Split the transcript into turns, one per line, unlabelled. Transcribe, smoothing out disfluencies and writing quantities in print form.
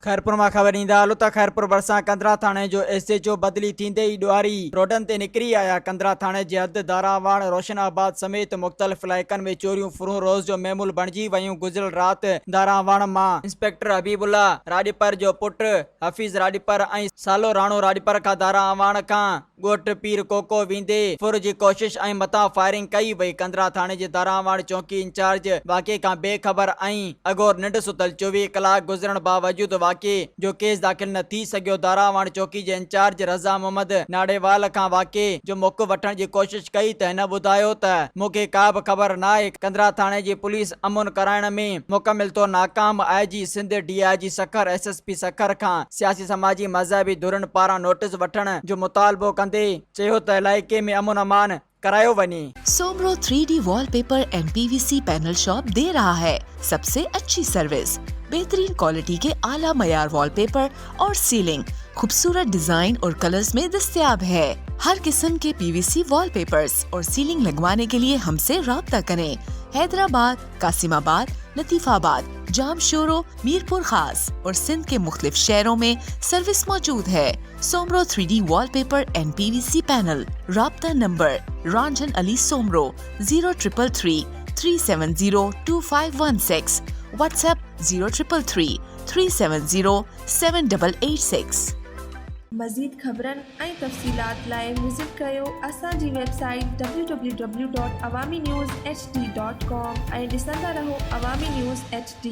खैरपुर मां ख़बर ईंदा हलो त खैरपुर भरिसां कंदरा थाणे जो SHO बदिली थींदे ई ॾुआरी रोडनि ते निकिरी आया। कंदरा थाणे जे हद दारावाड़ रोशनाबाद समेत मुख़्तलिफ़ इलाइक़नि में चोरियूं फुरूं रोज़ जो महमूल बणिजी वयूं। गुज़िरियल राति दारावाड़ मां इंस्पेक्टर हबीबुल्ला राडीपर जो पुटु हफ़ीज़ राडीपर ऐं सालो राणो राडीपर खां दारावाड़ खां ॻोठ पीर कोको वेंदे फुर जी कोशिश ऐं मथां फायरिंग कई वई। कंदरा थाणे जे दारावाड़ चौकी इंचार्ज वाक़े खां बेख़बर ऐं अगोर निंड सुतल 24 कलाक गुज़रण बावजूद वाक़े जो केस दाख़िल न थी सघियो। दारावाड़ चौकी जे इंचार्ज रज़ा मोहम्मद नाड़ेवाल खां वाक़े जो मुख वठण जी कोशिश कई त हिन ॿुधायो त मूंखे का बि ख़बर न आहे। कंदरा थाणे जी पुलिस अमुन कराइण में मुकमिल तौर नाकाम। IG Sindh DIG Sukkur SSP Sukkur खां सियासी समाजी मज़हबी धुरनि पारां नोटिस वठण जो मुतालबो कंदे चयो त इलाइक़े में अमुन अमान करायो वञे।
Soomro 3D wallpaper and PVC panel shop दे रहा है सबसे अच्छी सर्विस, बेहतरीन क्वालिटी के आला मयार वॉलपेपर और सीलिंग खूबसूरत डिजाइन और कलर्स में दस्तयाब है। हर किस्म के PVC वॉलपेपर्स और सीलिंग लगवाने के लिए हमसे राब्ता करें। हैदराबाद, कासिमाबाद, लतीफाबाद, जामशोरो, मीरपुर खास और सिंध के मुख्तलिफ शहरों में सर्विस मौजूद है। Soomro 3D wallpaper and PVC panel. राब्ता नंबर रांझन अली सोमरो 0333 370 2516, व्हाट्सएप 0333 370 7886।
मज़ीद ख़बरनि ऐं तफ़सीलात लाइ विज़िट कयो असांजी वेबसाइट www.awamiNewsHD.com ऐं ॾिसंदा रहो अवामी न्यूज़ HD।